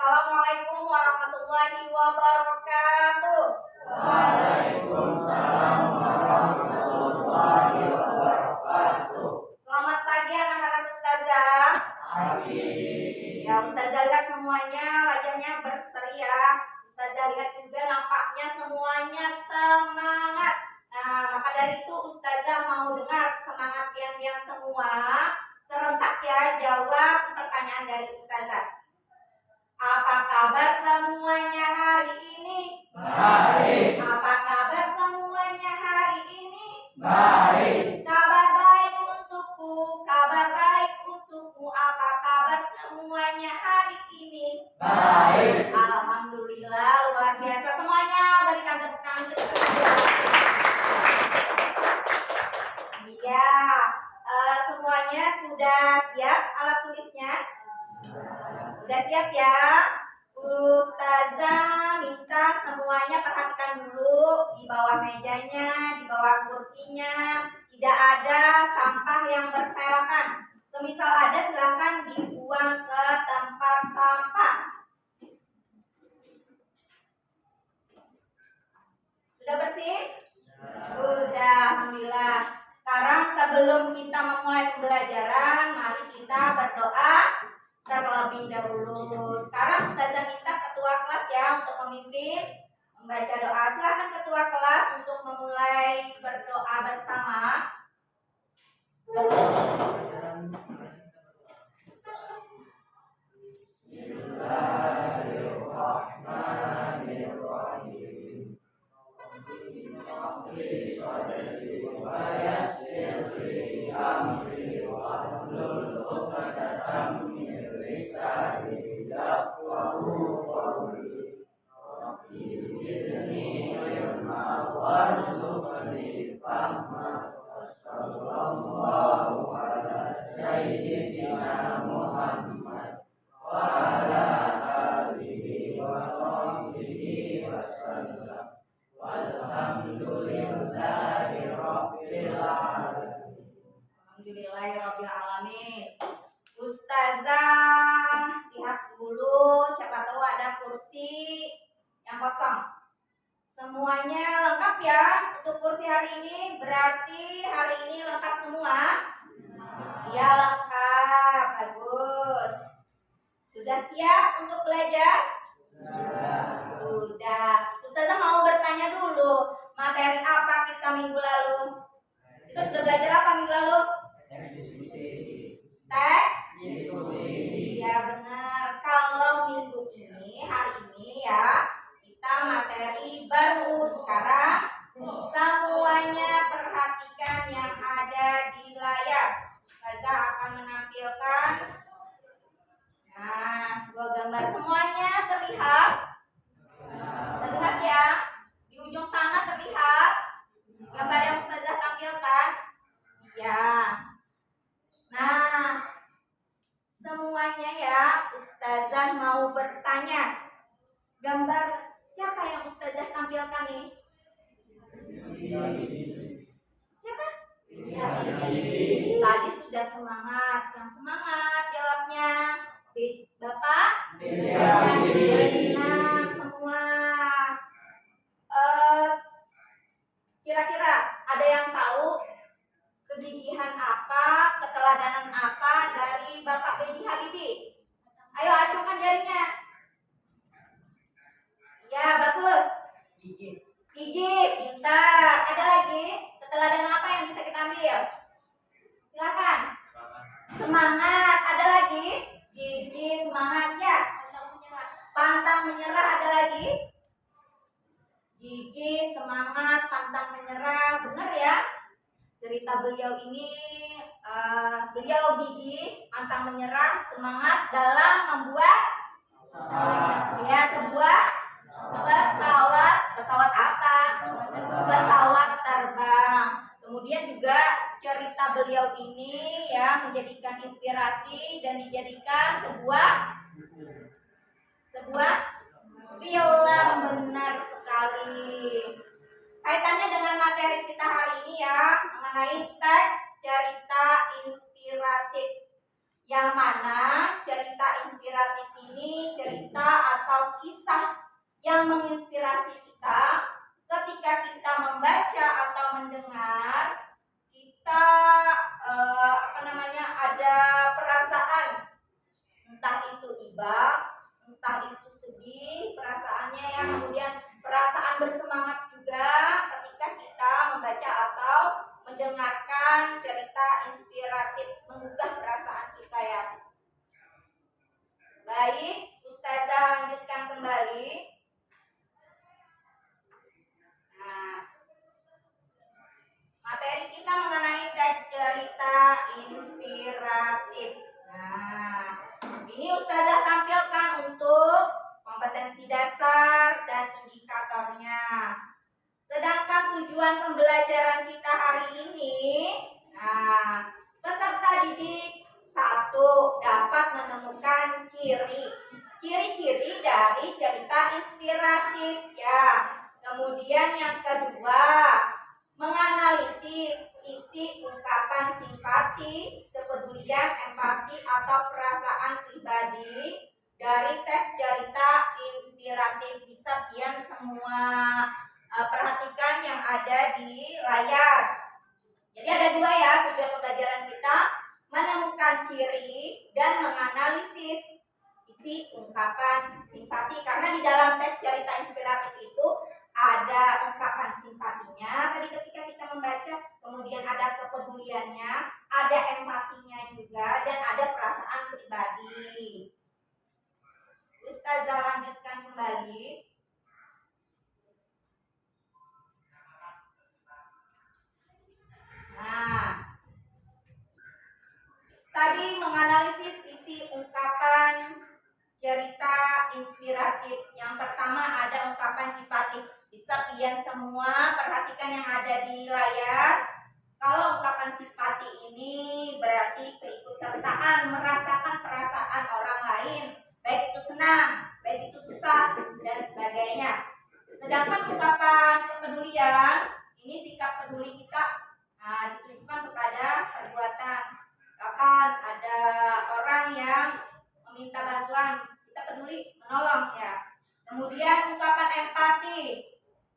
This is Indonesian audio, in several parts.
Assalamualaikum warahmatullahi wabarakatuh. Waalaikumsalam warahmatullahi wabarakatuh. Selamat pagi anak-anak ustazah. Pagi. Ya, ustazah lihat semuanya wajahnya berseri ya. Ustazah lihat juga nampaknya semuanya semangat. Nah, maka dari itu ustazah mau dengar semangat yang semua. Serentak ya jawab pertanyaan dari ustazah. Apa kabar semuanya hari ini? Baik. Apa kabar semuanya hari ini? Baik. Kabar baik untukku, kabar baik untukmu. Apa kabar semuanya hari ini? Baik. Alhamdulillah, luar biasa semuanya. Berikan tepuk tangan untuk Iya, semuanya sudah siap alat tulisnya? Sudah siap ya? Ustazah minta semuanya perhatikan dulu di bawah mejanya, di bawah kursinya. Tidak ada sampah yang berserakan. Semisal ada silakan dibuang ke tempat sampah. Sudah bersih? Sudah, alhamdulillah. Sekarang sebelum kita memulai pembelajaran, mari kita berdoa terlebih dahulu. Sekarang ustazah minta ketua kelas ya untuk memimpin membaca doa. Silakan ketua kelas untuk memulai berdoa bersama. Bismillahirrahmanirrahim. Amri wa hlul 'uqdatam min lisani yafqahu qawli. Rabbi zidni ilma warzuqni fahma. Sallallahu ala sayyidina Muhammad wa ala alihi wa sahbihi wa sallam. Walhamdulillahi rabbil alamin. Alhamdulillahirabbil alamin. Ustazah lihat dulu siapa tahu ada kursi yang kosong. Semuanya lengkap ya untuk kursi hari ini. Berarti hari ini lengkap semua? Ya lengkap, bagus. Sudah siap untuk belajar? Sudah. Ustazah mau bertanya dulu, materi apa kita minggu lalu? Kita sudah belajar apa minggu lalu? Teks? Ya benar. Kalau minggu ini, hari ini ya, kita materi baru. Sekarang semuanya perhatikan yang ada di layar. Ustazah akan menampilkan sebuah gambar. Semuanya terlihat? Terlihat ya? Di ujung sana terlihat gambar yang ustazah tampilkan? Ya. Nah, semuanya ya, ustazah mau bertanya. Gambar siapa yang ustazah tampilkan nih? Siapa? Tadi sudah semangat. Yang semangat jawabnya Bapak? Benar semua. Kira-kira ada yang tahu kegigihan apa, keteladanan apa dari Bapak B.J. Habibie? Ayo acungkan jarinya. Ya, bagus. Gigih, pintar. Ada lagi keteladanan apa yang bisa kita ambil? Silakan. Semangat. Ada lagi? Gigih, semangat ya. Pantang menyerah. Ada lagi? Gigih, semangat, pantang menyerah. Benar ya? Cerita beliau ini, beliau gigih, pantang menyerah, semangat dalam membuat sebuah pesawat apa? Pesawat terbang. Kemudian juga cerita beliau ini ya menjadikan inspirasi dan dijadikan sebuah film. Benar sekali. Kaitannya dengan materi kita hari ini ya, mengenai teks cerita inspiratif. Yang mana cerita inspiratif inspiratif ini cerita atau kisah yang menginspirasi kita. Ketika kita membaca atau mendengar, kita ada perasaan, entah itu iba, entah itu sedih perasaannya ya, kemudian perasaan bersemangat juga ketika kita membaca atau mendengarkan cerita inspiratif menggugah perasaan kita ya. Baik, Ustazah lanjutkan kembali. Nah, materi kita mengenai tes cerita inspiratif. Nah, ini Ustazah tampilkan untuk kompetensi dasar dan indikatornya. Sedangkan tujuan pembelajaran kita hari ini, peserta didik 1 dapat menemukan ciri-ciri dari cerita inspiratif ya. Kemudian yang kedua, menganalisis isi ungkapan simpati, kepedulian, empati atau perasaan pribadi dari teks cerita inspiratif. Bisa pian semua perhatikan yang ada di layar. Jadi ada 2 ya tujuan pembelajaran kita, menemukan ciri dan menganalisis isi ungkapan simpati. Karena di dalam tes cerita inspiratif itu ada ungkapan simpatinya tadi ketika kita membaca, kemudian ada kepeduliannya, ada empatinya juga, dan ada perasaan pribadi. Ustazah lanjutkan kembali. Nah, tadi menganalisis isi ungkapan cerita inspiratif. Yang pertama ada ungkapan simpatik. Bisa pian semua perhatikan yang ada di layar. Kalau ungkapan simpati ini berarti keikutsertaan, merasakan perasaan orang lain, baik itu senang, baik itu susah, dan sebagainya. Sedangkan ungkapan kepedulian, ini sikap peduli kita ditujukan kepada perbuatan. Misalkan ada orang yang meminta bantuan, kita peduli, menolong ya. Kemudian ungkapan empati.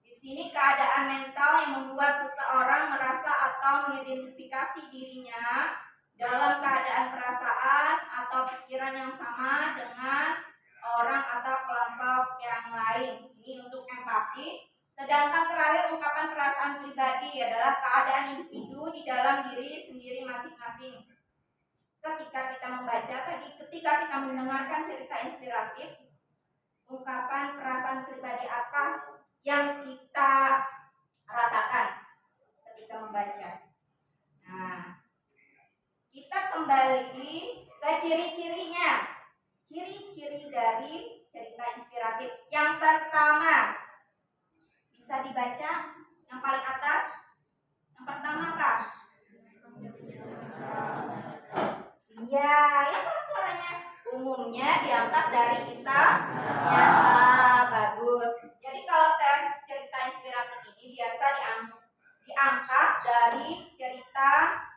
Di sini keadaan mental yang membuat seseorang merasa atau mengidentifikasi dirinya dalam keadaan perasaan atau pikiran yang sama dengan orang atau kelompok yang lain. Ini untuk empati. Sedangkan terakhir ungkapan perasaan pribadi adalah keadaan individu di dalam diri sendiri masing-masing. Ketika kita membaca tadi, ketika kita mendengarkan cerita inspiratif, ungkapan perasaan pribadi apa yang kita rasakan ketika membaca. Nah, kita kembali ke ciri-cirinya. Ciri-ciri dari cerita inspiratif. Yang pertama, bisa dibaca yang paling atas. Yang pertama apa? Iya, yang keras suaranya. Umumnya diangkat dari kisah nyata. Bagus. Jadi kalau teks cerita inspiratif ini biasa diangkat dari cerita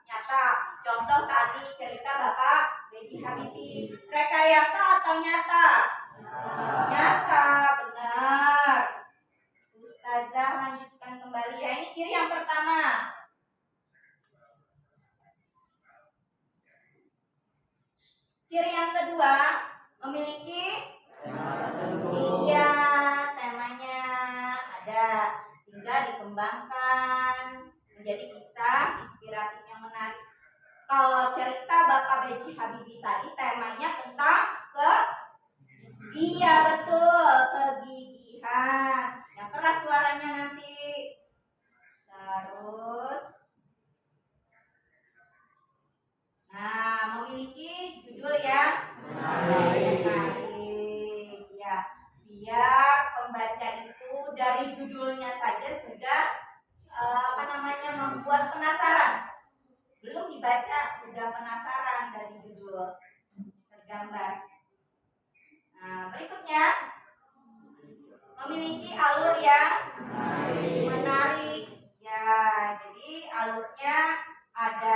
nyata. Contoh tadi cerita Bapak B.J. Habibie. Rekayasa atau nyata? Nyata, benar. Ustazah lanjutkan kembali ya. Ini ciri yang pertama. Ciri yang kedua, memiliki temanya ada, tinggal dikembangkan menjadi kisah inspiratif yang menarik. Kalau cerita Bapak B.J. Habibie tadi temanya tentang betul, kegigihan. Yang keras suaranya nanti. Terus memiliki judul yang menarik ya. Biar pembaca itu dari judulnya saja sudah membuat penasaran. Belum dibaca sudah penasaran dari judul, tergambar. Berikutnya memiliki alur yang menarik ya. Jadi alurnya ada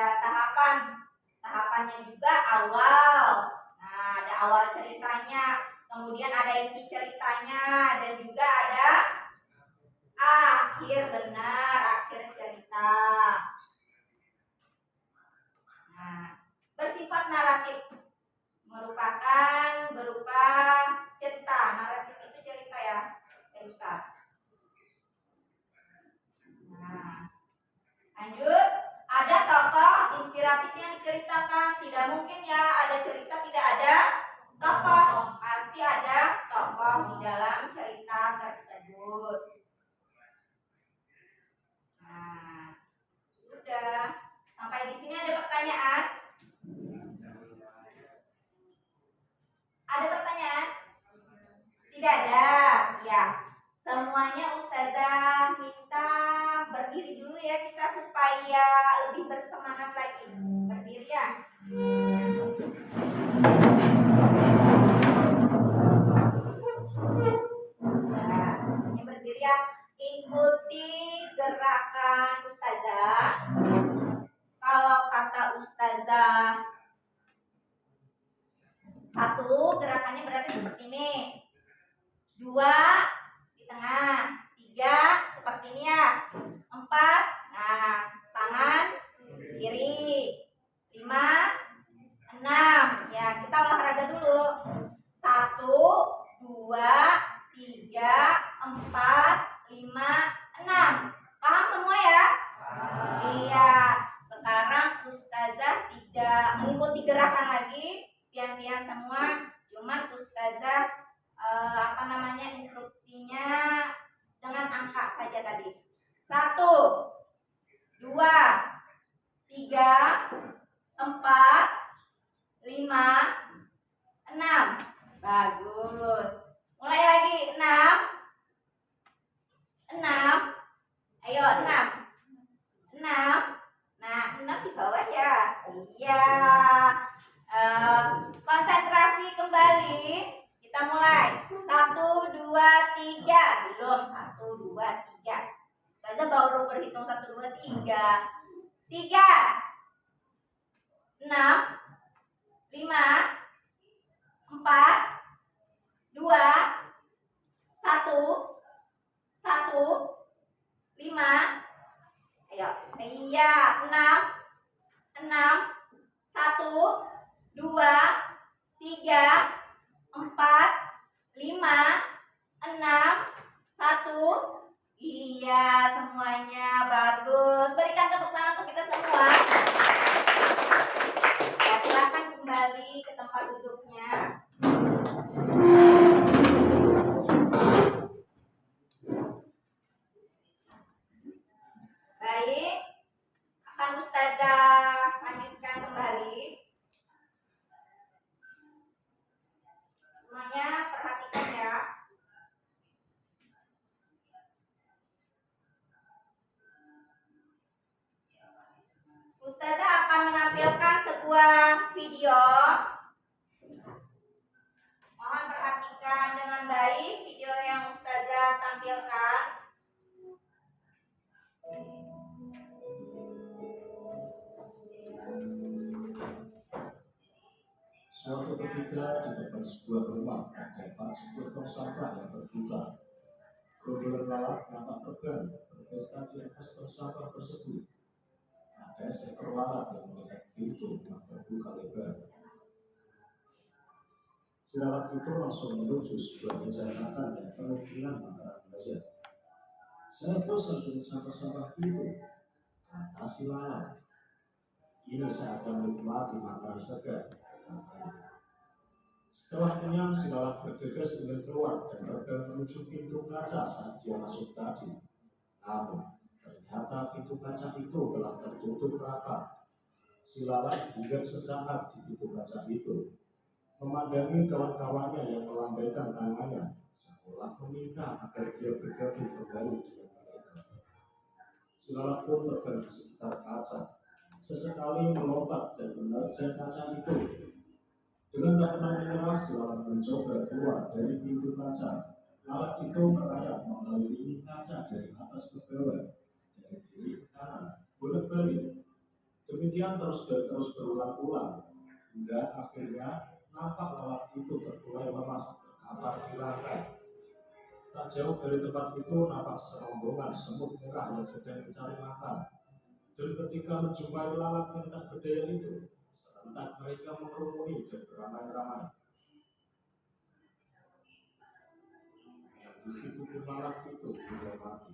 tahapannya juga awal. Ada awal ceritanya, kemudian ada inti ceritanya, dan juga ada akhir, benar, akhir cerita. Nah, bersifat naratif merupakan berupa cerita. Naratif itu cerita ya, cerita. Nah, lanjut. Ada tokoh inspiratif yang diceritakan. Tidak mungkin ya ada cerita tidak ada tokoh. Pasti ada tokoh di dalam cerita tersebut. Nah, sudah. Sampai di sini ada pertanyaan? Ada pertanyaan? Tidak ada. Ya. Semuanya Ustazah minta berdiri dulu ya kita supaya lebih bersemangat lagi. Berdiri ya. Nah, ini berdiri ya. Ikuti gerakan Ustazah. Kalau kata Ustazah 1, gerakannya berarti seperti ini. 2, di tengah. 3, seperti ini ya. 4, nah, tangan kiri. 5, 6. Ya, kita olahraga dulu. 1, 2, 3, 4, 5, 6. Paham semua ya? Iya. Sekarang Ustazah tidak mengikuti gerakan lagi. Pian-pian semua. Cuman Ustazah instruksinya dengan angka saja tadi. 1, 2, 3, 4, 5, 6. Bagus. Mulai lagi. 6. Ayo 6. Nah, 6 di bawah ya. Iya. Konsentrasi kembali. Kita mulai. 1, 2, 3. Belum. 1, 2, 3. Saja baru berhitung 1, 2, 3. 3, 6, 5, 4, 2, 1, 5. Ayo. Iya. 6, 1, 2, 3, 4, 5, 6, 1. Iya, semuanya bagus. Berikan tepuk tangan untuk kita semua. Ya, silakan kembali ke tempat duduknya. Baik, akan Ustazah lanjutkan kembali. Semuanya perhatikan ya. Ustazah akan menampilkan sebuah video. Mohon perhatikan dengan baik video yang Ustazah tampilkan. Suatu ketika di depan sebuah rumah terdapat sebuah tong sampah yang terbuka. Gerombolan lalat nampak terbang berpesta di atas tong sampah tersebut. Ada seekor lalat yang melihat pintu yang terbuka lebar. Si lalat itu langsung menuju sebuah meja makan yang penuh dengan makanan lezat. Saya bosan dengan sampah-sampah itu, kata si lalat. Ini saatnya menikmati makanan segar. Setelah kenyang, si lalat bergegas ingin keluar dan terbang menuju pintu kaca saat dia masuk tadi. Namun, ternyata pintu kaca itu telah tertutup rapat. Si lalat hinggap sesaat di pintu kaca itu, memandangi kawan-kawannya yang melambaikan tangannya, seolah meminta agar dia bergabung kembali dengan mereka. Si lalat pun terbang di sekitar kaca, sesekali melompat dan menerjang kaca itu. Dengan tak pernah menyerah, si lalat mencoba keluar dari pintu kaca. Lalat itu merayap mengelilingi kaca dari atas ke bawah, dari kiri ke kanan, bolak-balik. Demikian terus berulang-ulang, hingga akhirnya nampak lalat itu terkulai lemas terkapar di lantai. Tak jauh dari tempat itu nampak serombongan semut merah yang sedang mencari makan. Dan ketika menjumpai lalat yang tak berdaya itu, serentak mereka mengerumuni dan beramai-ramai. Begitu pun lalat itu sudah mati.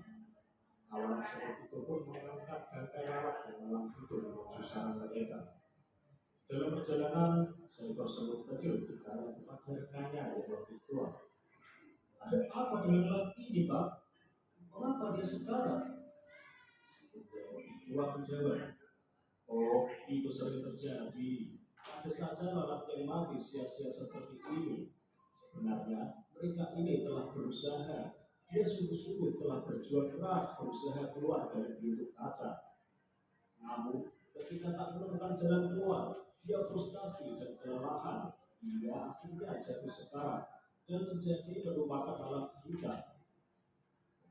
Kawan semut itu pun mengangkat bangkai lalat yang malam itu menuju sarang mereka. Dalam perjalanan, seekor semut kecil bertanya kepada rekannya yang lebih tua. Ada apa dengan lalat ini, Pak? Mengapa dia sekarang? Semut yang lebih tua menjawab, oh, itu sering terjadi. Ada saja lalat yang mati sia-sia seperti ini. Sebenarnya, mereka ini telah berusaha. Dia sungguh-sungguh telah berjuang keras berusaha keluar dari pintu kaca. Namun, ketika tak menemukan jalan keluar, dia frustasi dan kelelahan. Dia akhirnya jatuh sekarang dan menjadi merupakan lalat hitam.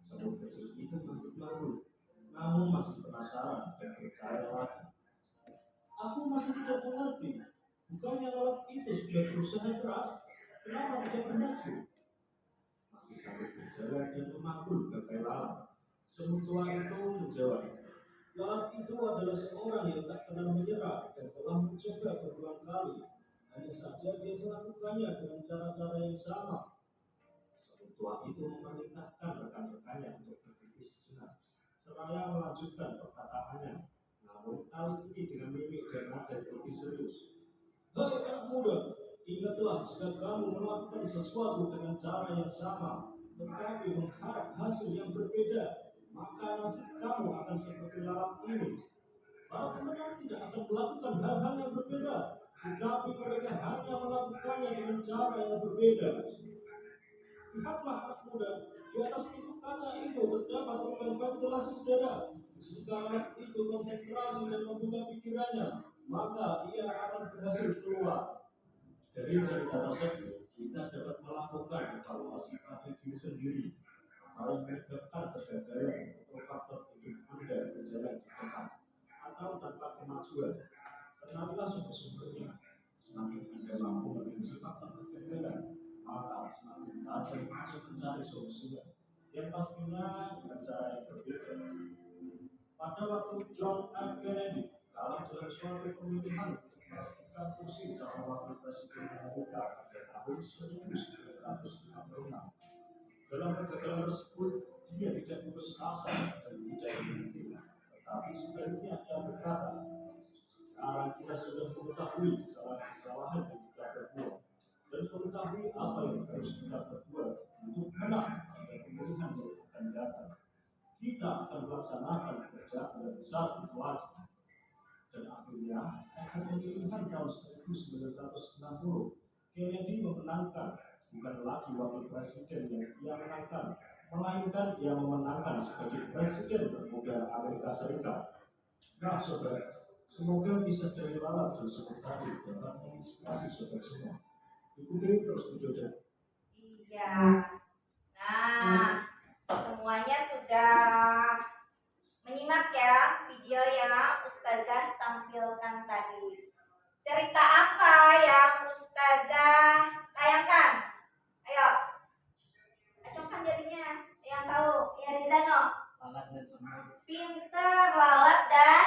Semut kecil itu mangguk-mangguk, namun masih penasaran dan bertanya lagi. Aku masih tidak mengerti. Bukannya lalat itu sudah berusaha keras, kenapa tidak berhasil? Masih sambil berjalan dan memanggul bangkai lalat. Semut tua itu menjawab, lalat itu adalah seorang yang tak pernah menyerah dan telah mencoba berulang kali. Hanya saja dia melakukannya dengan cara-cara yang sama. Semut tua itu memerintahkan rekan-rekannya untuk berhenti sejenak, seraya melanjutkan perkataannya. Namun kali ini dengan mimik dan nada yang lebih serius. Hai anak muda, ingatlah jika kamu melakukan sesuatu dengan cara yang sama, tetapi mengharap hasil yang berbeda, maka nasib kamu akan seperti lalat ini. Para pemenang tidak akan melakukan hal-hal yang berbeda, tetapi mereka hanya melakukannya dengan cara yang berbeda. Lihatlah anak muda, di atas pintu kaca itu terdapat lubang ventilasi udara. Jika anak itu konsentrasi dan membuka pikirannya, maka ia akan berhasil keluar. Dari cerita tersebut, kita dapat melakukan evaluasi pada diri sendiri. Hal yang menyebabkan kegagalan atau faktor hidup Anda berjalan di depan atau tanpa kemajuan. Kenalilah sumber-sumbernya. Semakin Anda mampu merinci faktor kegagalan, maka semakin tajam untuk mencari solusinya. Yang pastinya dengan cara yang berbeda. Pada waktu John F. Kennedy kalah dalam suatu pemilihan untuk mendapatkan kursi calon wakil presiden Amerika pada tahun 1956. Dalam kegagalan tersebut, dia tidak putus asa dan tidak berhenti, tetapi sebaliknya ia berkata, sekarang kita sudah mengetahui kesalahan yang kita perbuat dan mengetahui apa yang harus kita perbuat untuk menang pada pemilihan yang akan datang. Kita akan melaksanakan pekerjaan yang besar itu lagi. Dan akhirnya, pada pemilihan tahun 1960, Kennedy memenangkan bukan lagi wakil presiden yang ia menangkan, melainkan ia memenangkan sebagai presiden termuda Amerika Serikat. Nah, saudara, semoga kisah dari lalat tersebut tadi dapat menginspirasi saudara semua. Ikuti terus videonya. Iya. Nah, semuanya sudah menyimak ya video yang Ustazah tampilkan tadi. Cerita apa yang Ustazah tayangkan? Ayo, acungkan jarinya. Yang tahu, ya Rizano. Lalat dan semut. Pinter, lalat dan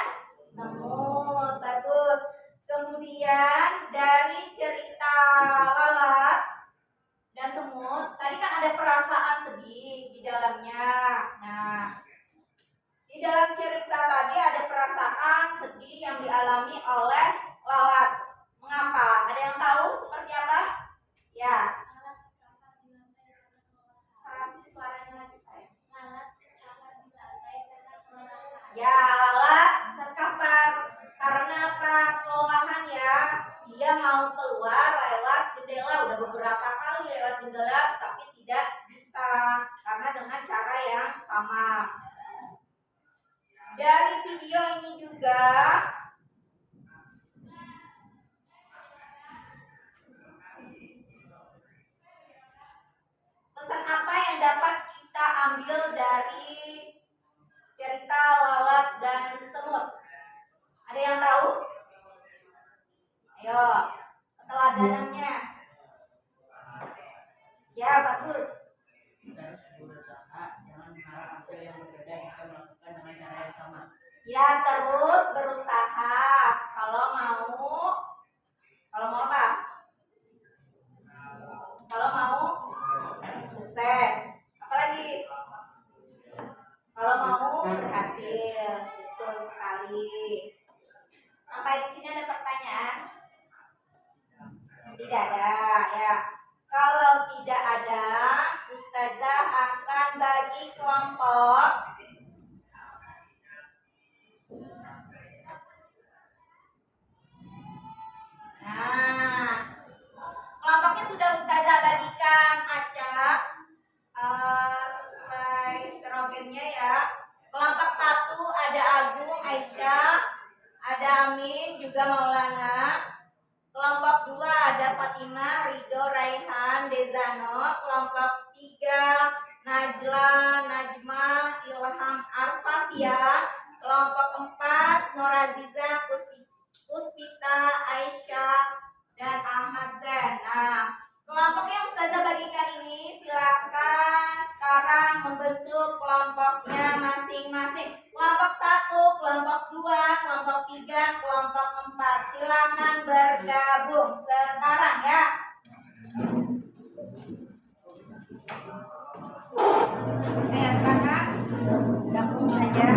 semut. Bagus. Kemudian dari cerita lalat dan semut, tadi kan ada perasaan sedih di dalamnya. Nah, di dalam cerita tadi ada perasaan sedih yang dialami oleh lalat. Mengapa? Ada yang tahu seperti apa? Ya. Kasih suaranya lagi saya. Ya, lalat terkapar karena apa? Kelelahan ya. Dia mau keluar lewat jendela, udah beberapa kali lewat jendela, tapi tidak bisa karena dengan cara yang sama. Dari video ini juga pesan apa yang dapat kita ambil dari cerita lalat dan semut? Ada yang tahu? Ayo, keteladanannya. Ya, terus berusaha. Kalau mau apa? Kalau mau sukses. Apalagi? Kalau mau berhasil. Betul sekali. Sampai di sini ada pertanyaan? Tidak ada, ya. Kalau tidak ada, Ustazah akan bagi kelompok. Nah, kelompoknya sudah Ustazah bagikan acak sesuai heterogennya ya. Kelompok 1 ada Agung, Aisyah, ada Amin, juga Maulana. Kelompok 2 ada Fatimah, Ridho, Raihan, Dezano. Kelompok 3 Najla, Najma, Ilham, Arfafia. Kelompok 4 Noraziza, Puspita, Aisyah, dan Ahmad Zen. Nah, kelompok yang Ustazah bagikan ini silakan sekarang membentuk kelompoknya masing-masing. Kelompok 1, kelompok 2, kelompok 3, kelompok 4. Silakan bergabung sekarang ya. Oke, sekarang gabung saja.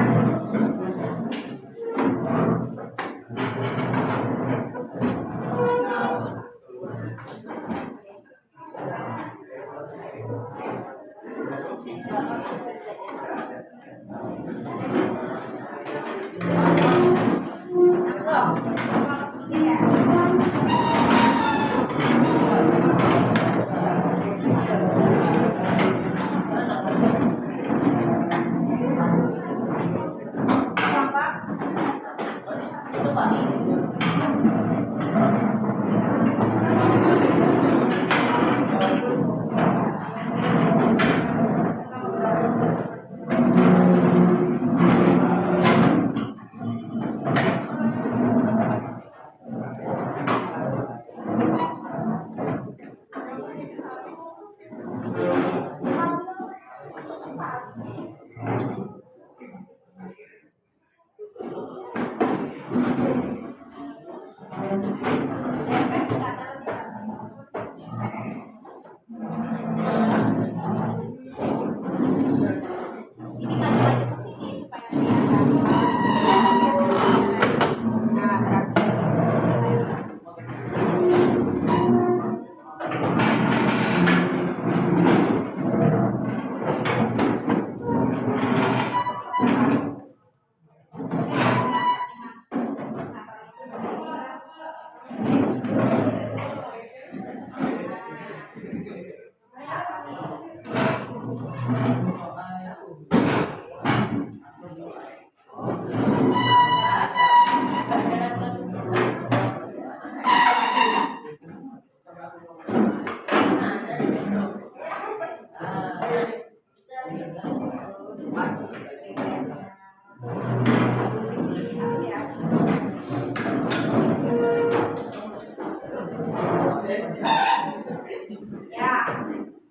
Ya,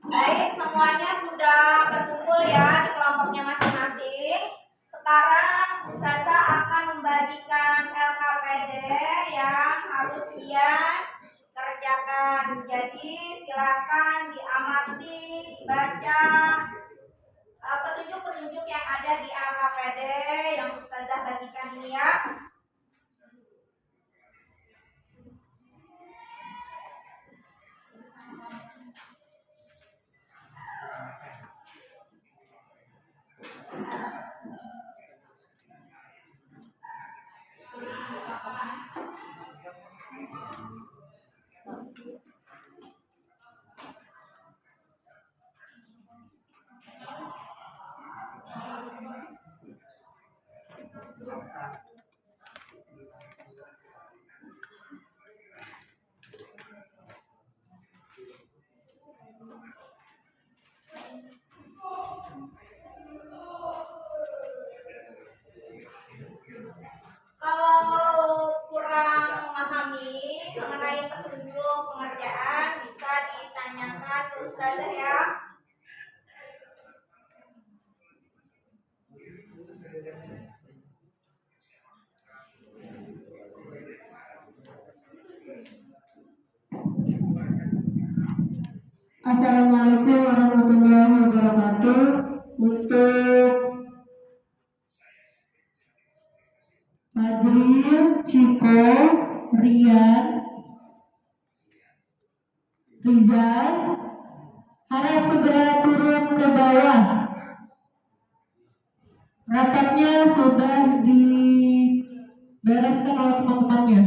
baik, semuanya sudah berkumpul ya di kelompoknya masing-masing. Sekarang Ustazah akan membagikan LKPD yang harus dia kerjakan. Jadi silakan diamati, dibaca petunjuk-petunjuk yang ada di LKPD yang Ustazah bagikan ini ya. Kalau kurang memahami mengenai petunjuk pengerjaan bisa ditanyakan ke Ustazah ya. Assalamualaikum warahmatullahi wabarakatuh. Untuk Fadril, Ciko, Rian, Rizal, harap segera turun ke bawah. Rapatnya sudah dibereskan oleh teman-temannya.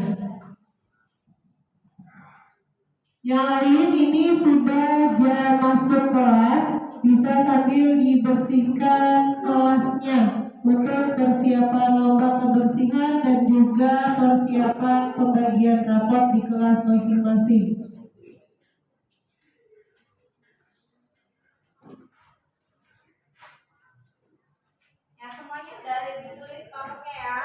Yang lain ini sudah jam masuk kelas, bisa sambil dibersihkan kelasnya untuk persiapan lomba kebersihan dan juga persiapan pembagian rapot di kelas masing-masing. Ya, semuanya udah ditulis nomornya ya.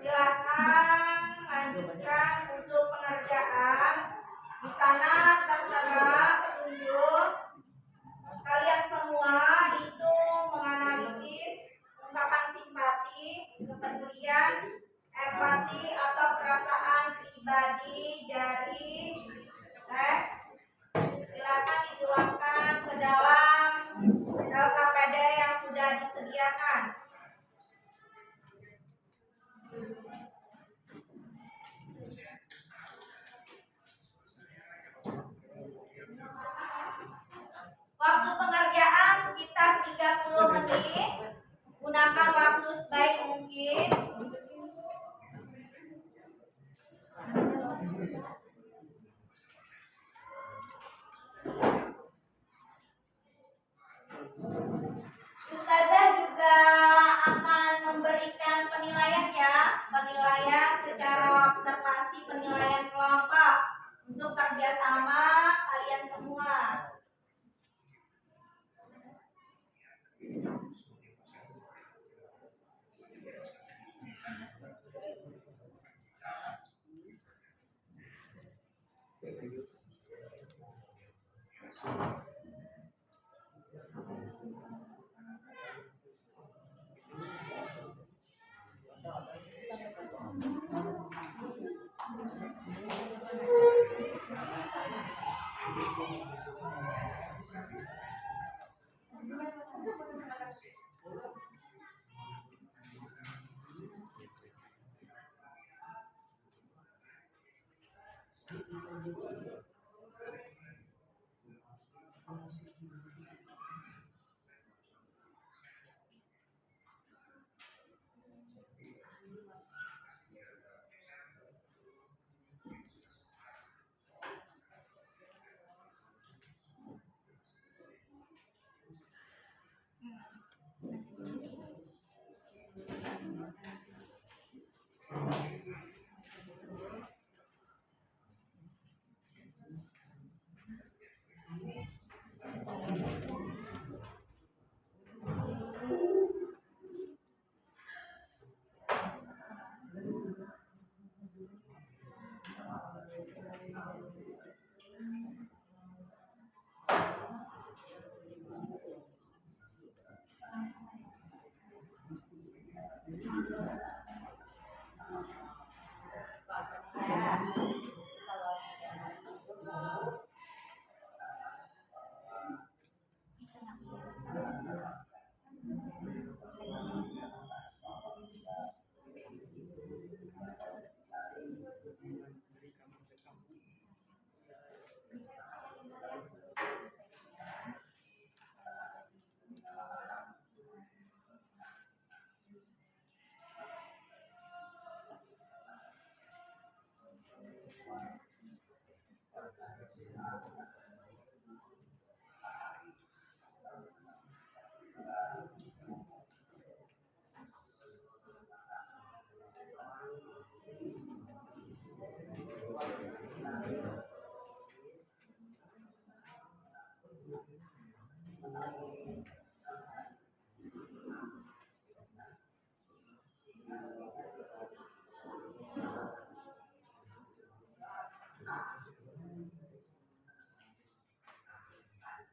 Silakan lanjutkan untuk pengerjaan. Di sana tertera petunjuk. Kalian semua itu menganalisis ungkapan simpati, kepedulian, empati atau perasaan pribadi dari teks. Silakan dituangkan ke dalam LKPD yang sudah disediakan. Waktu pengerjaan sekitar 30 menit. Gunakan waktu sebaik mungkin. Ustazah juga akan memberikan penilaian ya. Penilaian secara observasi, penilaian kelompok untuk kerjasama kalian semua.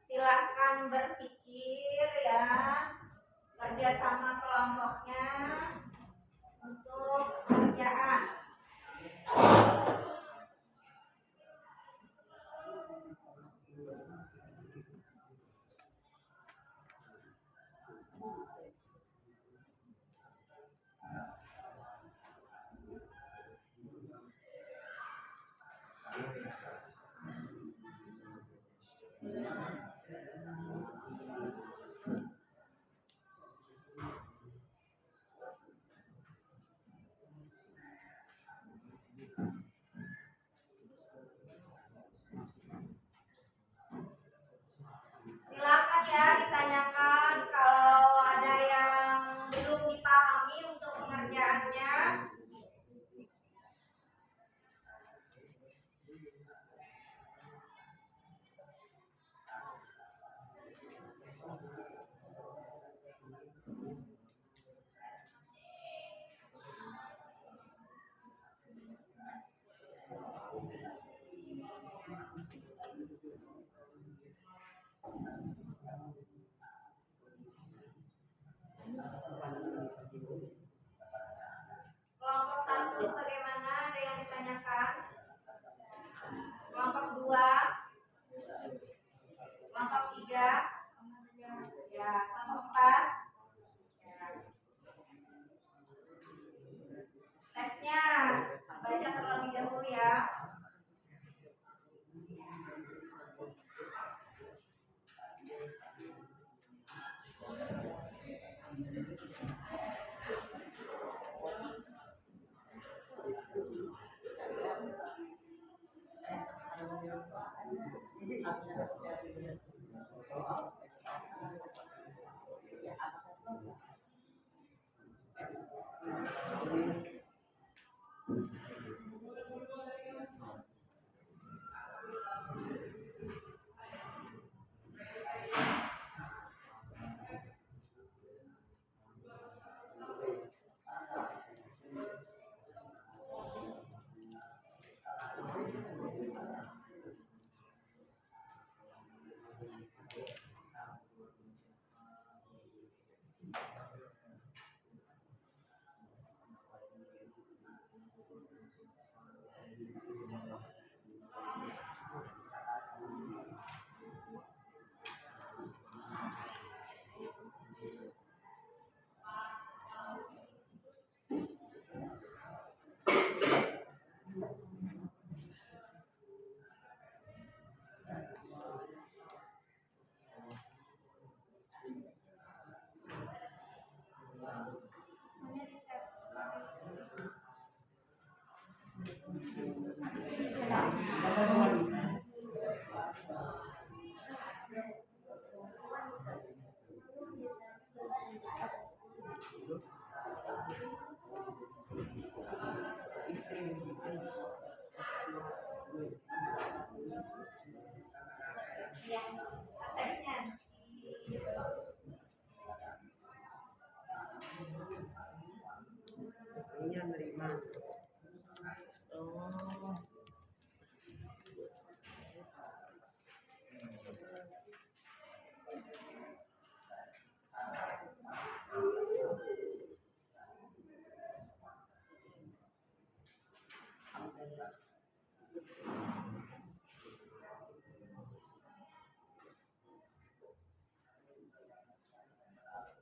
Silahkan berpikir ya, kerjasama kelompoknya untuk pekerjaan. Silakan ya ditanyakan kalau ada yang belum dipahami untuk pengerjaannya. Kelompok 1 bagaimana? Ada yang ditanyakan? Kelompok 2, kelompok 3, ya, kelompok 4. Ya. Teksnya baca terlebih dahulu ya. Ya, teksnya. Ini menerima.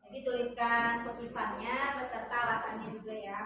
Jadi tuliskan kutipannya beserta alasannya juga ya.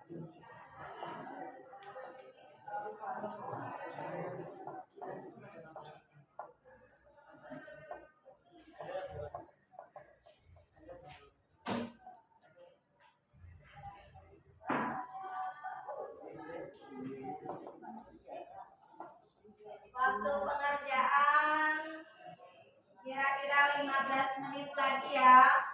Waktu pengerjaan kira-kira 15 menit lagi ya.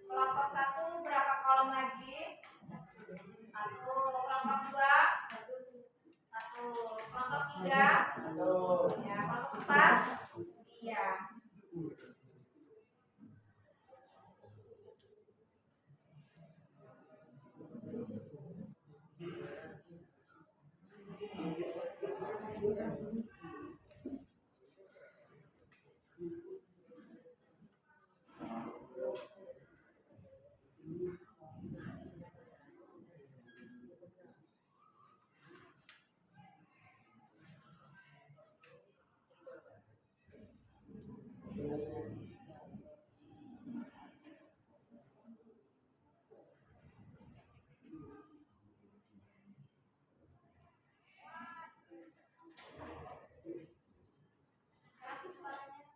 Kelompok 1 berapa kolom lagi? 1. Kelompok 2 1. Kelompok 3 ya. Kelompok 4 iya. Kasih suaranya.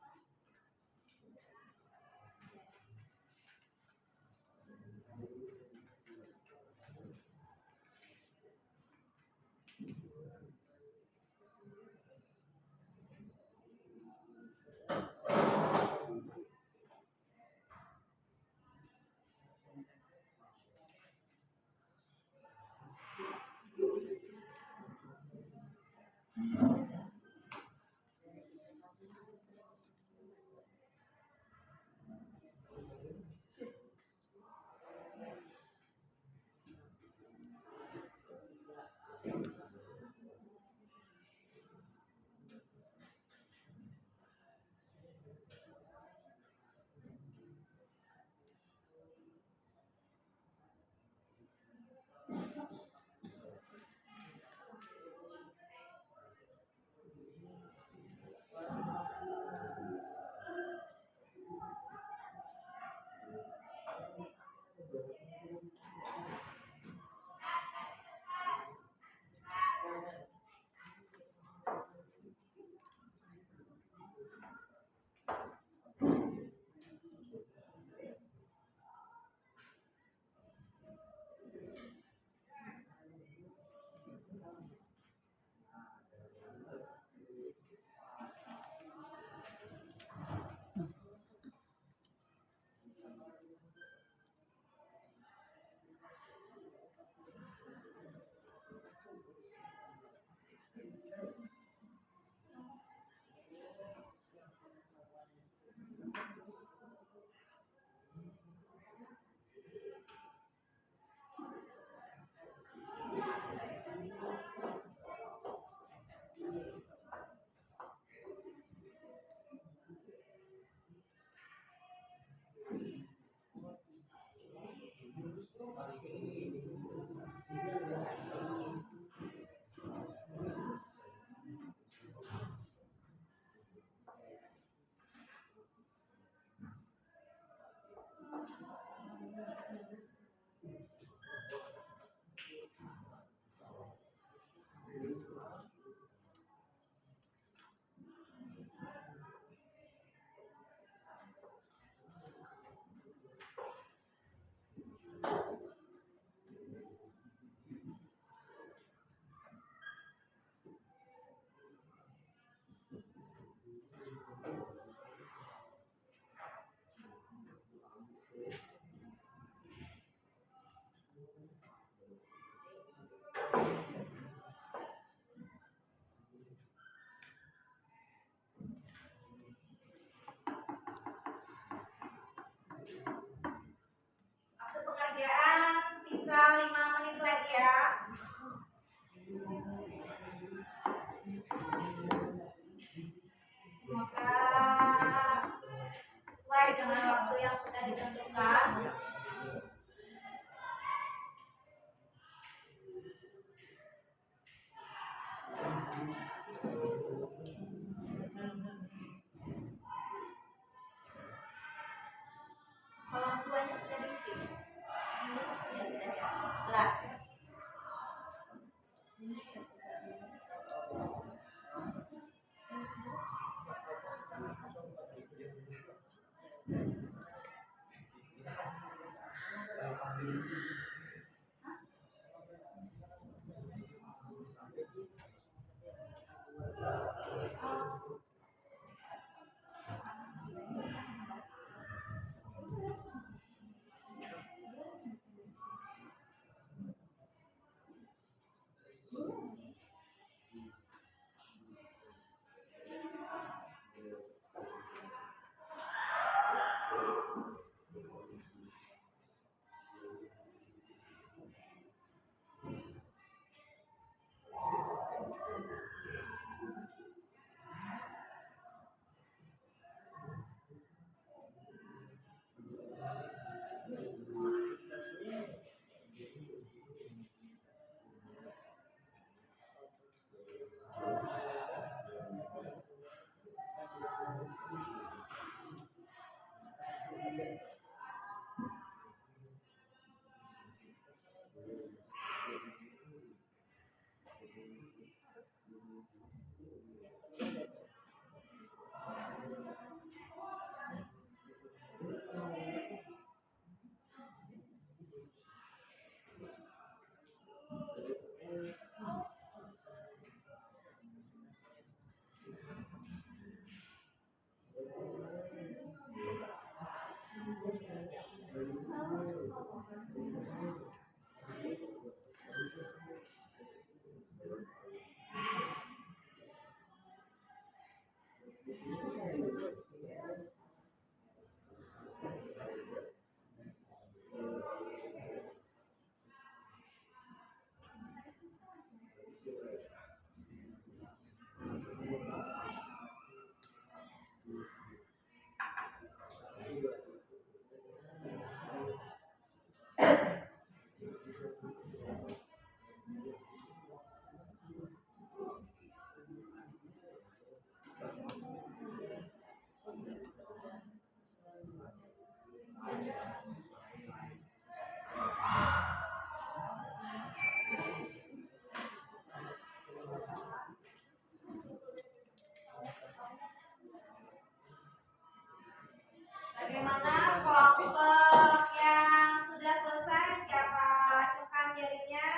Bagaimana kelompok yang sudah selesai? Siapa acukan jarinya?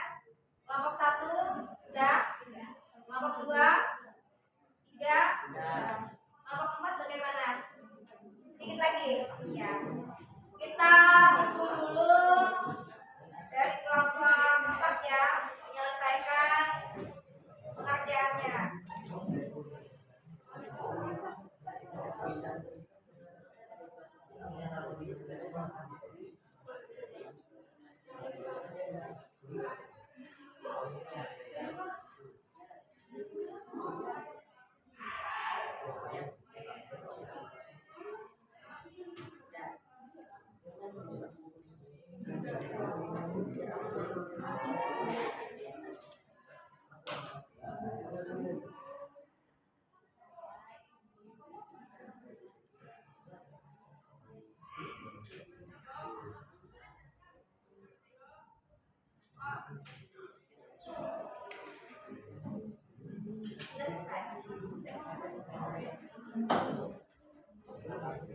Kelompok 1 sudah? Kelompok 2? 3? Kelompok 4 bagaimana? Sedikit lagi? Ya. Kita tunggu dulu dari kelompok 4 ya, menyelesaikan pengerjaannya.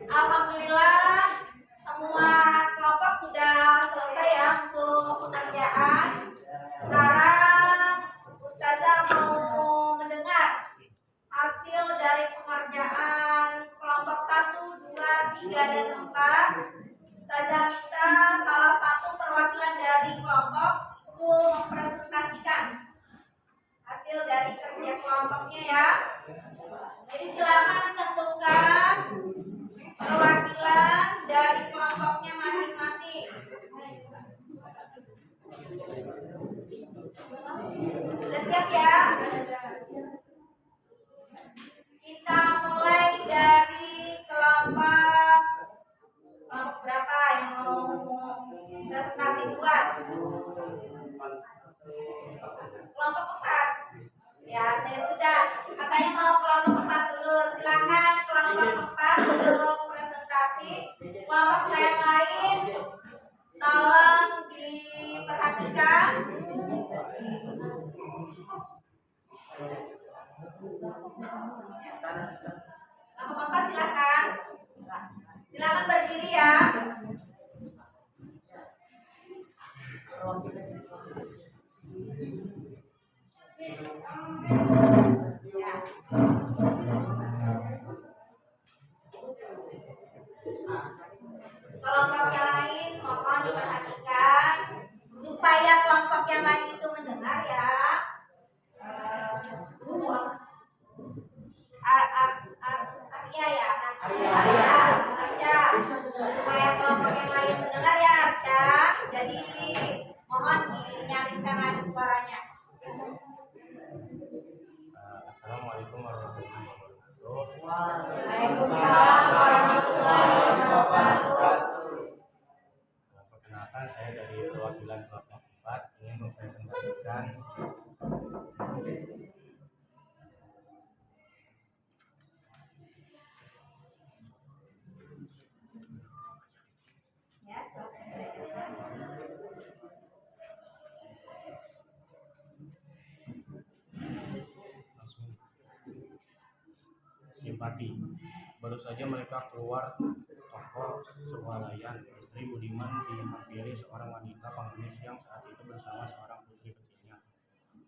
Alhamdulillah semua kelompok sudah selesai ya untuk pengerjaan. Sekarang Ustazah mau mendengar hasil dari pengerjaan kelompok 1, 2, 3, dan 4. Ustazah minta salah satu perwakilan dari kelompok itu mempresentasikan hasil dari kerja kelompoknya ya. Jadi silakan tentukan perwakilan dari kelompoknya masing-masing. Sudah siap ya? Kita mulai dari kelompok berapa yang mau presentasi duluan? Kelompok 4. Ya, saya sudah katanya mau kelompok 4 dulu. Silakan kelompok 4 untuk presentasi. Kelompok 4 silakan. Silakan berdiri ya. Ya. Kelompok yang lain mohon diperhatikan supaya kelompok yang lain itu mendengar ya. Arya ya. Arya. Supaya kelompok yang lain mendengar ya Arya. Jadi mohon dinyaringkan lagi suaranya. Assalamualaikum warahmatullahi wabarakatuh. Waalaikumsalam warahmatullahi wabarakatuh. Perkenalkan, saya dari perwakilan kelompok 4 ingin mempresentasikan Ya, silakan. simpati. Baru saja mereka keluar tokoh swalayan istri Budiman dihampiri seorang wanita pengemis yang saat itu bersama seorang putri kecilnya.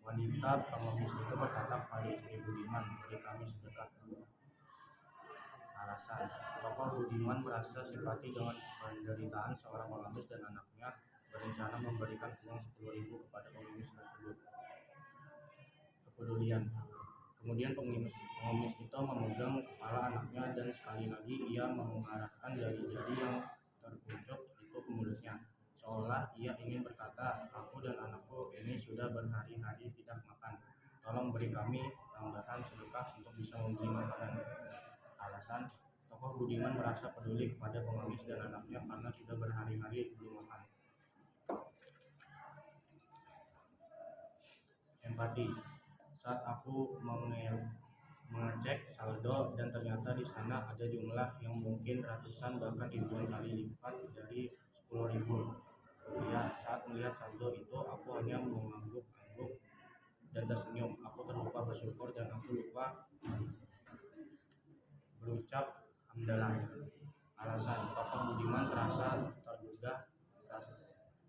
Wanita pengemis itu berkata pada istri Budiman, "Beri kami sedekah." Alasan, tokoh Budiman merasa simpati dengan penderitaan seorang pengemis dan anaknya, berencana memberikan uang 10.000 kepada pengemis tersebut. Kepedulian. Kemudian pengemis itu memegang kepala anaknya dan sekali lagi ia mengarahkan jari-jari yang terkuncup itu ke mulutnya, seolah ia ingin berkata, "Aku dan anakku ini sudah berhari-hari tidak makan. Tolong beri kami tambahan sedekah untuk bisa membeli makanan." Alasan, tokoh Budiman merasa peduli kepada pengemis dan anaknya karena sudah berhari-hari belum makan. Empati. Saat aku mengecek saldo dan ternyata di sana ada jumlah yang mungkin ratusan bahkan ribuan kali lipat dari 10.000 rupiah. Saat melihat saldo itu aku hanya mengangguk-angguk dan tersenyum. Aku terlupa bersyukur dan aku lupa berucap hamdalah. Alasan, tokoh Budiman terasa tergugah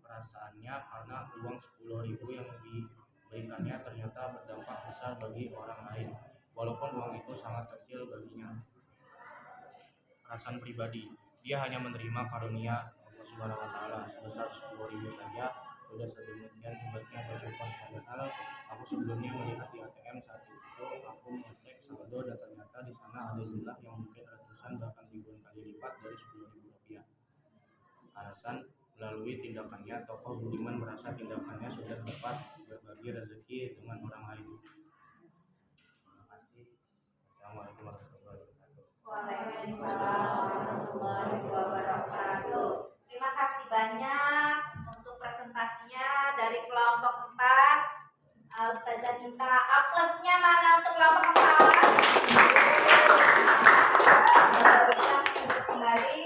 perasaannya karena uang 10.000 yang diberikannya ternyata berdampak besar bagi orang lain, walaupun uang itu sangat kecil baginya. Perasaan pribadi, dia hanya menerima karunia Allah Subhanahu wa Ta'ala sebesar 10.000 saja sudah sedemikian hebatnya bersyukur. Padahal aku sebelumnya melihat di ATM saat itu aku mengecek saldo dan ternyata di sana ada jumlah yang mungkin ratusan bahkan ribuan kali lipat dari 10.000 rupiah. Alasan, melalui tindakannya tokoh Budiman merasa tindakannya sudah tepat berbagi rezeki dengan orang lain. Terima kasih. Assalamualaikum warahmatullahi wabarakatuh. Waalaikumsalam warahmatullahi wabarakatuh. Terima kasih banyak untuk presentasinya dari kelompok 4. Ustazah minta aplasnya mana untuk kelompok 4. Kembali,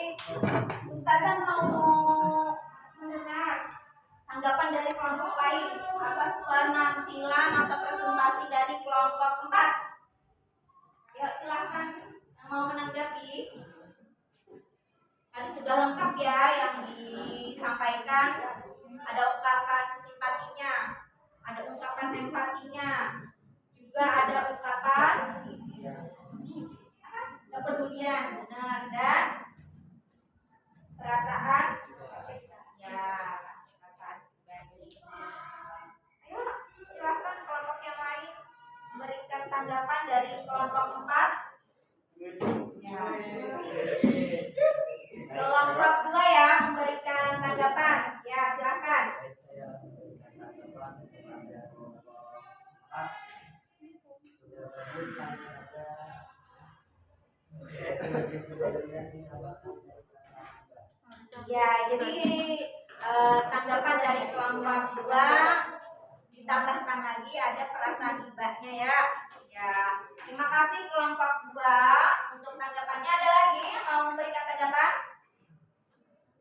Ustazah mau mendengar tanggapan dari kelompok lain atas penampilan atau presentasi dari kelompok 4. Yuk silahkan yang mau menanggapi. Tadi sudah lengkap ya yang disampaikan. Ada ungkapan simpatinya, ada ungkapan empatinya, juga ada ungkapan kepedulian, benar, dan perasaan ya, perasaan pribadi. Ayo silahkan kelompok yang lain memberikan tanggapan dari kelompok 4. Ya. Kelompok 2 ya memberikan tanggapan. Ya silahkan. Ya, jadi tanggapan dari kelompok 2 ditambahkan lagi ada perasaan hibahnya ya. Ya, terima kasih kelompok 2 untuk tanggapannya. Ada lagi yang mau memberikan tanggapan?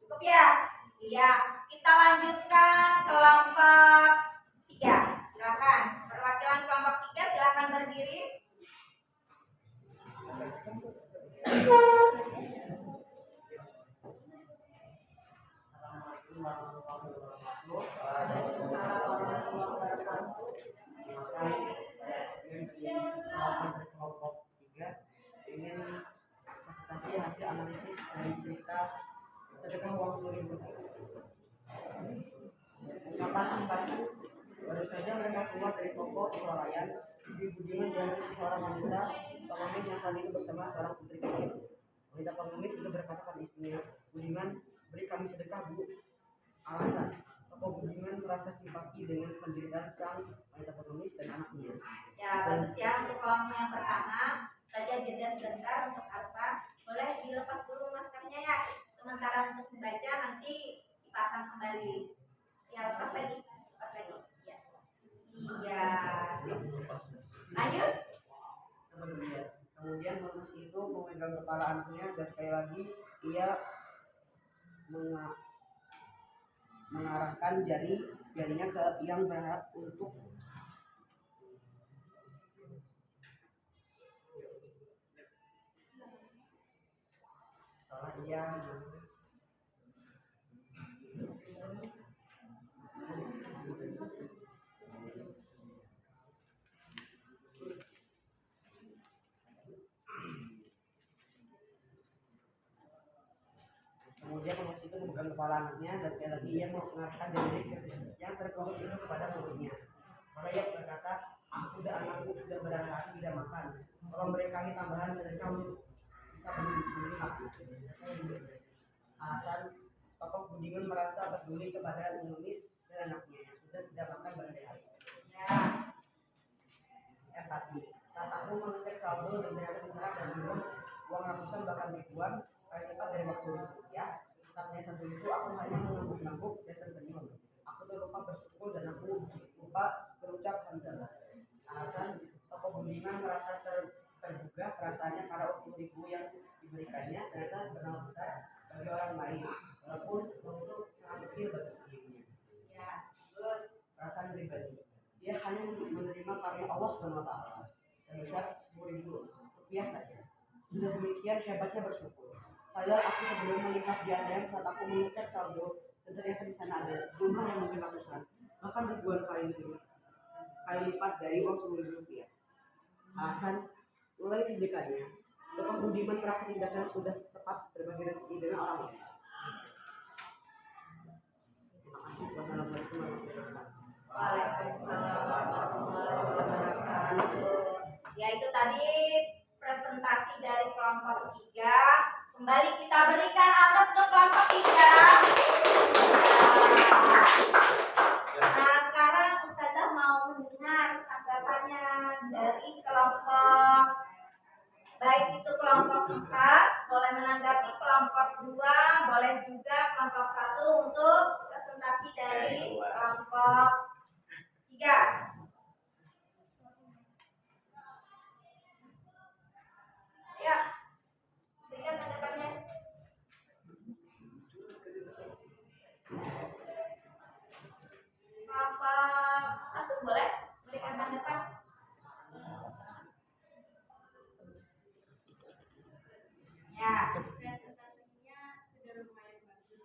Cukup ya? Iya, kita lanjutkan kelompok 3. Silakan. Perwakilan kelompok 3 silakan berdiri. sedekah uang 10.000. Ungkapan simpati. Baru saja mereka keluar dari toko swalayan, Istri Budiman diambil seorang wanita pengemis yang saat itu bersama seorang putri kecil. Wanita pengemis itu berkata pada istrinya, Budiman, beri kami sedekah, Bu. Alasan, Toko Budiman merasa simpati dengan penderitaan sang wanita pengemis dan anaknya. Ya, bagus ya. Untuk kelompok yang pertama, saja jeda sebentar untuk apa? Boleh dilepas dulu maskernya ya. Sementara untuk membaca nanti dipasang kembali. Ya, lepas lagi. Lepas lagi. Ya. Iya. Lanjut. Kemudian manusia itu memegang kepala anaknya dan sekali lagi ia mengarahkan jarinya ke yang berharap untuk salah ia Kemudian manusia itu memegang kepala anaknya dan sekali lagi ia mengarahkan jari yang terkosong itu kepada mulutnya. Maka ia berkata, aku dan anakku sudah berhari-hari tidak makan. Tolong beri kami tambahan sedekah untuk bisa beli makan. Alasan, tokoh Budiman merasa peduli kepada pengemis dan anaknya yang sudah tidak makan berhari-hari. Ya. Empati. Saat aku mengecek saldo dan ternyata besar dan belum uang ratusan bahkan ribuan kali lipat dari waktu ya. Saatnya satu itu aku hanya mengangguk-angguk dan tersenyum. Aku terlupa bersyukur dan aku lupa berucap hamdalah. Alasan, tokoh Budiman merasa tergugah perasaannya karena uang 10.000 yang diberikannya ternyata bernama besar bagi orang lain, walaupun uang itu sangat kecil bagi dirinya. Ya, terus Perasaan pribadi, dia hanya menerima karunia Allah SWT sebesar 10.000 rupiah saja. Sudah demikian hebatnya bersyukur. Padahal aku sebelum melihat di ATM saat aku mengecek saldo dan ternyata di sana ada jumlah yang mungkin ratusan, bahkan ribuan kali lipat dari uang 10.000 rupiah. Alasan, mulai tindakannya, Toko Budiman merasa tindakan sudah tepat berbagi rezeki dengan orang lain. Terima kasih. Wassalamualaikum warahmatullahi wabarakatuh. Waalaikumsalam warahmatullahi wabarakatuh. Ya, itu tadi presentasi dari kelompok 3. Kembali kita berikan aplaus ke kelompok 3. Nah, sekarang Ustazah mau mendengar tanggapannya dari kelompok, baik itu kelompok 4 boleh menanggapi, kelompok 2 boleh juga, kelompok 1 untuk presentasi dari kelompok 3. Ya, berikan tanggapannya. Kelompok 1 boleh berikan tanggapan. Ya, Presentasinya sudah lumayan bagus,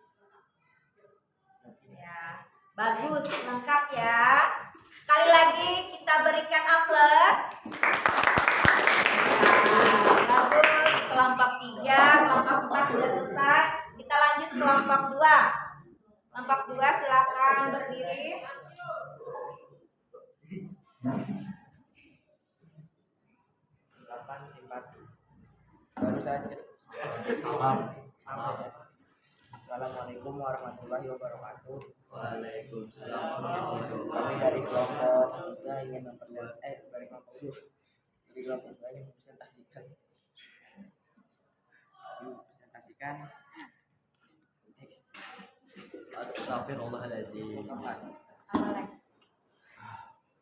ya, bagus, lengkap ya. Sekali lagi kita berikan aplaus. Bagus, kelompok 3, kelompok 4 sudah selesai. Kita lanjut kelompok 2. Kelompok 2 silakan berdiri. Ungkapan simpati. Baru saja. Assalamualaikum warahmatullahi wabarakatuh. Waalaikumsalam. Kami dari kelompok 3 ingin dari kelompok 2 ingin mempresentasikan Astagfirullahaladzim.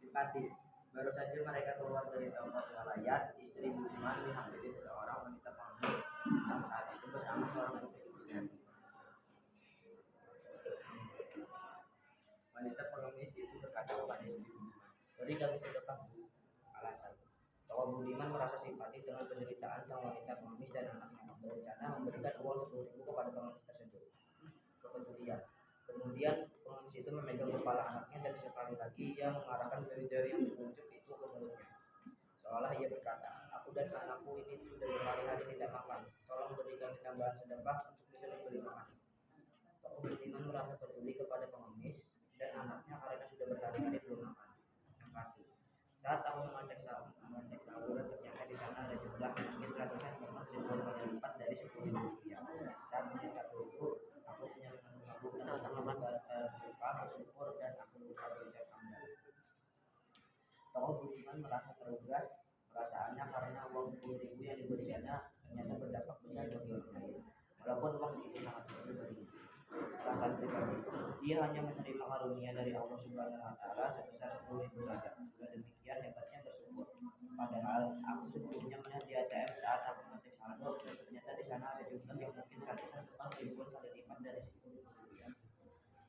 simpati. Baru saja mereka keluar dari toko swalayan, Istri Budiman dihampiri seseorang wanita pengemis yang saat itu bersama seorang putri kecilnya. Wanita pengemis itu berkata kepada Istri Budiman, beri kami sedekah, Bu. Alasan, Toko Budiman merasa simpati dengan penderitaan sang wanita pengemis dan anaknya, berencana memberikan uang 10.000 kepada pengemis tersebut. Kemudian pengemis itu memegang kepala anaknya dan sekali lagi ia mengarahkan jari-jari yang menunjuk itu ke mulutnya. Seolah ia berkata, aku dan anakku ini sudah berhari-hari tidak makan. Tolong berikan tambahan sedekah untuk bisa membeli makan. Tokoh Budiman merasa peduli kepada pengemis dan anaknya karena sudah berhari-hari belum makan. Empati. Saat aku mengecek saluran, ternyata di sana ada jumlah mungkin ratusan bahkan ribuan kali lipat dari 10.000 rupiah. Saat mengecek itu, aku punya mengaku tentang berduka, bersyukur, dan aku lupa berucap hamdani. Tokoh Budiman merasa tergugah perasaannya karena uang 10.000 yang diberikannya ternyata berdampak besar bagi orang lain. Walaupun uang itu sangat kecil bagi perasaan pribadi, dia hanya menerima karunia dari Allah Subhanahu wa Ta'ala sebesar 10.000 saja. Sudah demikian hebatnya bersyukur. Padahal aku sebelumnya melihat di ATM saat aku mengecek saldo, ternyata di sana ada jumlah yang mungkin ratusan bahkan ribuan kali lipat dari 10.000 rupiah.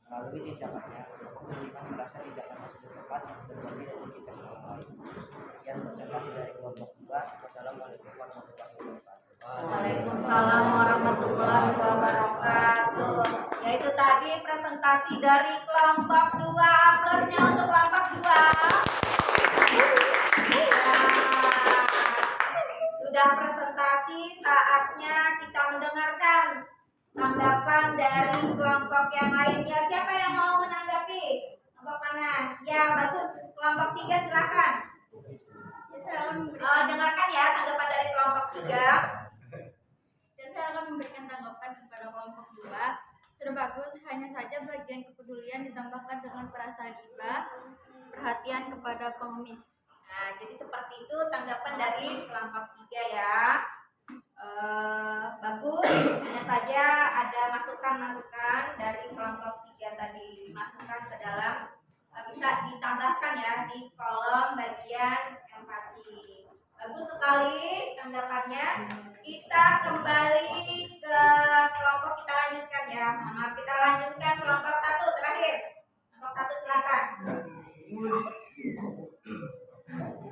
Melalui tindakannya, Tokoh Budiman merasa tindakannya sudah tepat berbagi rezeki ke orang lain. Sekian presentasi dari kelompok 2. Wassalamualaikum warahmatullahi wabarakatuh. Waalaikumsalam warahmatullahi wabarakatuh. Yaitu tadi presentasi dari kelompok 2. Plusnya untuk kelompok 2. Sudah presentasi, saatnya kita mendengarkan tanggapan dari kelompok yang lainnya. Siapa yang mau menanggapi? Kelompok mana? Ya, bagus. Kelompok 3 silakan. Dengarkan ya tanggapan dari kelompok 3. Dan saya akan memberikan tanggapan kepada kelompok 2. Sudah bagus, hanya saja bagian kepedulian ditambahkan dengan perasaan iba, perhatian kepada pengemis. Nah, jadi seperti itu tanggapan dari kelompok 3 ya. Bagus, hanya saja ada masukan-masukan dari kelompok 3 tadi dimasukkan ke dalam, bisa ditambahkan ya di kolom bagian empati. Bagus sekali tanggapannya. Kita kembali ke kelompok, kita lanjutkan ya. Maaf, kita lanjutkan kelompok 1 terakhir. Kelompok 1 silakan.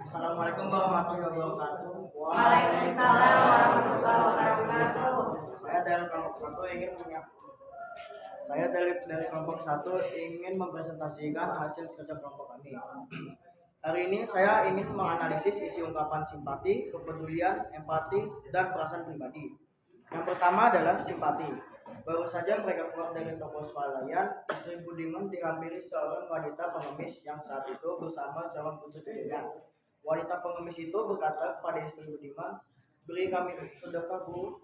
Assalamualaikum warahmatullahi wabarakatuh. Waalaikumsalam warahmatullahi wabarakatuh. Saya dari kelompok 1 ingin mempresentasikan hasil kerja kelompok kami. Hari ini saya ingin menganalisis isi ungkapan simpati, kepedulian, empati, dan perasaan pribadi. Yang pertama adalah simpati. Baru saja mereka keluar dari toko swalayan, istri Budiman dihampiri seorang wanita pengemis yang saat itu bersama seorang putri kecilnya. Wanita pengemis itu berkata kepada istri Budiman, "Beri kami sedekah, Bu."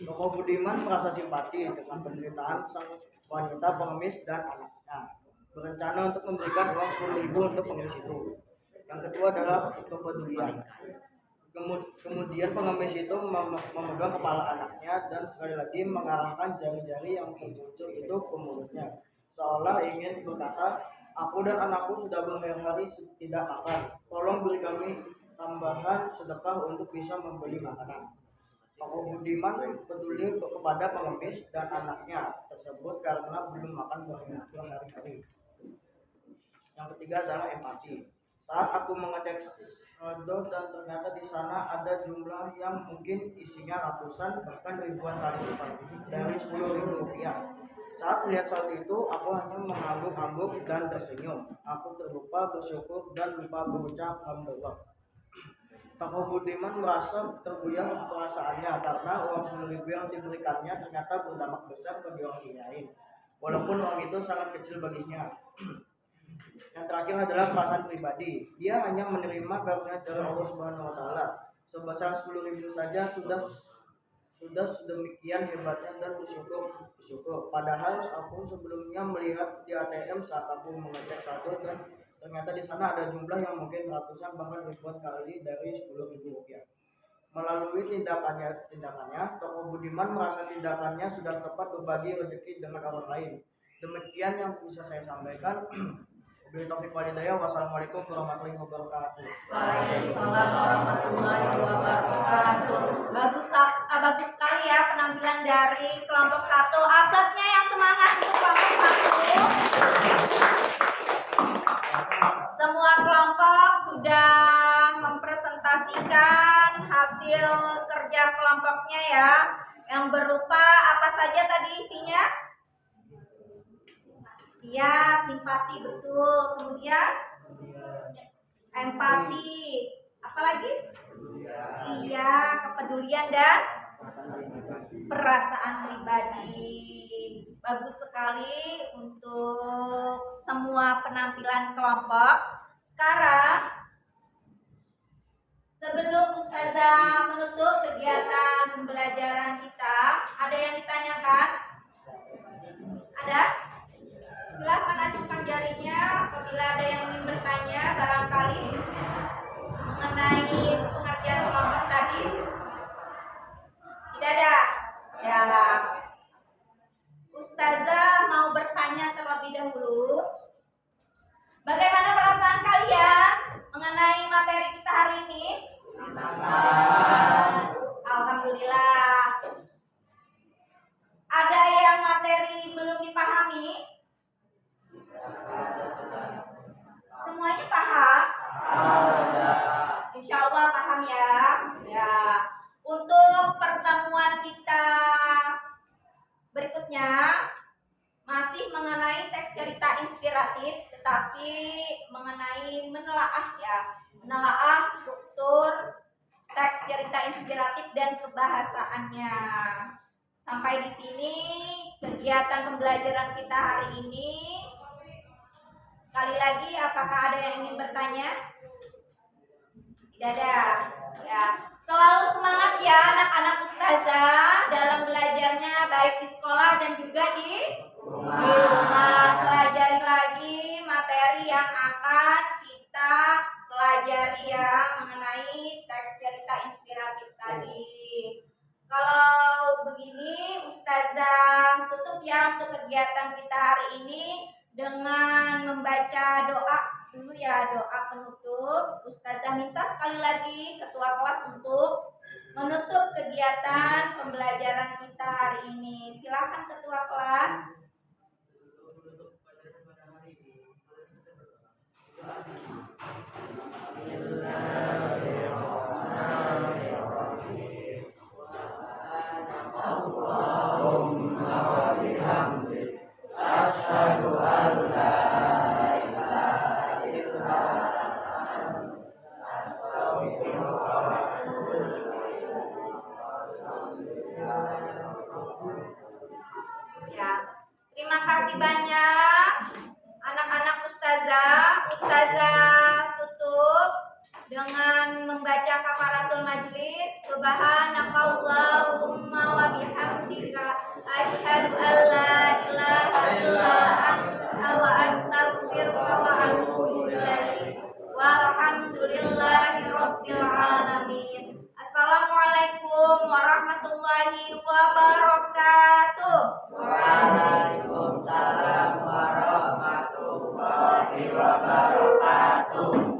Tokoh Budiman merasa simpati dengan penderitaan sang wanita pengemis dan anaknya, berencana untuk memberikan uang 10.000 untuk pengemis itu. Yang kedua adalah kepedulian. Kemudian pengemis itu memegang kepala anaknya dan sekali lagi mengarahkan jari-jari yang tercucuk itu ke mulutnya, seolah ingin berkata, "Aku dan anakku sudah berhari-hari tidak makan. Tolong beri kami tambahan sedekah untuk bisa membeli makanan." Tokoh Budiman peduli kepada pengemis dan anaknya tersebut karena belum makan berhari-hari. Yang ketiga adalah empati. Saat aku mengecek saldo dan ternyata di sana ada jumlah yang mungkin isinya ratusan bahkan ribuan kali lipat dari 10.000 rupiah. Saat melihat saldo itu, aku hanya mengangguk-angguk dan tersenyum. Aku terlupa bersyukur dan lupa berucap alhamdulillah. Tokoh Budiman merasa tergoyah perasaannya karena uang 10.000 yang diberikannya ternyata berdampak besar bagi orang lain, walaupun uang itu sangat kecil baginya. Yang terakhir adalah perasaan pribadi. Dia hanya menerima karunia dari Allah Subhanahu wa Ta'ala. Sebesar 10.000 saja sudah sedemikian hebatnya dan bersyukur. Padahal aku sebelumnya melihat di ATM saat aku mengecek saldo dan ternyata di sana ada jumlah yang mungkin ratusan bahkan ribuan kali dari 10.000 rupiah. Melalui tindakannya, Tokoh Budiman merasa tindakannya sudah tepat berbagi rezeki dengan orang lain. Demikian yang bisa saya sampaikan. Wabillahi taufiq wal hidayah. Wassalamualaikum warahmatullahi wabarakatuh. Waalaikumsalam warahmatullahi wabarakatuh. Bagus sekali ya penampilan dari kelompok 1. Aplasnya yang semangat untuk kelompok 1. Semua kelompok sudah mempresentasikan hasil kerja kelompoknya ya, yang berupa apa saja tadi isinya? Iya, simpati, betul. Kemudian empati. Apalagi? Iya, kepedulian dan perasaan pribadi. Bagus sekali untuk semua penampilan kelompok. Sekarang sebelum Ustazah menutup kegiatan pembelajaran kita, ada yang ditanyakan? Ada? Silahkan acungkan jarinya apabila ada yang ingin bertanya barangkali mengenai pengertian kelompok tadi. Tidak ada? Ya. Ustazah mau bertanya terlebih dahulu. Bagaimana perasaan kalian mengenai materi kita hari ini? Alhamdulillah. Ada yang materi belum dipahami? Semuanya paham? Insya Allah paham ya. Ya. Untuk pertemuan kita berikutnya masih mengenai teks cerita inspiratif, tetapi mengenai menelaah ya, menelaah struktur teks cerita inspiratif dan kebahasaannya. Sampai di sini kegiatan pembelajaran kita hari ini. Sekali lagi, apakah ada yang ingin bertanya? Tidak ada. Ya, selalu semangat ya anak-anak ustazah dalam belajarnya, baik di sekolah dan juga di rumah. Pelajari lagi materi yang akan kita pelajari ya, mengenai teks cerita inspiratif tadi. Kalau begini, ustazah tutup ya untuk kegiatan kita hari ini dengan membaca doa dulu ya, doa penutup. Ustazah minta sekali lagi ketua kelas untuk menutup kegiatan pembelajaran kita hari ini. Silakan ketua kelas. Ya, terima kasih banyak anak-anak ustazah. Ustazah tutup dengan membaca kafaratul majlis. Subhanakallahumma wa bihamdika asyhadu an la ilaha illa anta wa astaghfiruka wa atubu ilaik. Walhamdulillahi rabbil alamin. Assalamualaikum warahmatullahi wabarakatuh. Waalaikumsalam warahmatullahi wabarakatuh.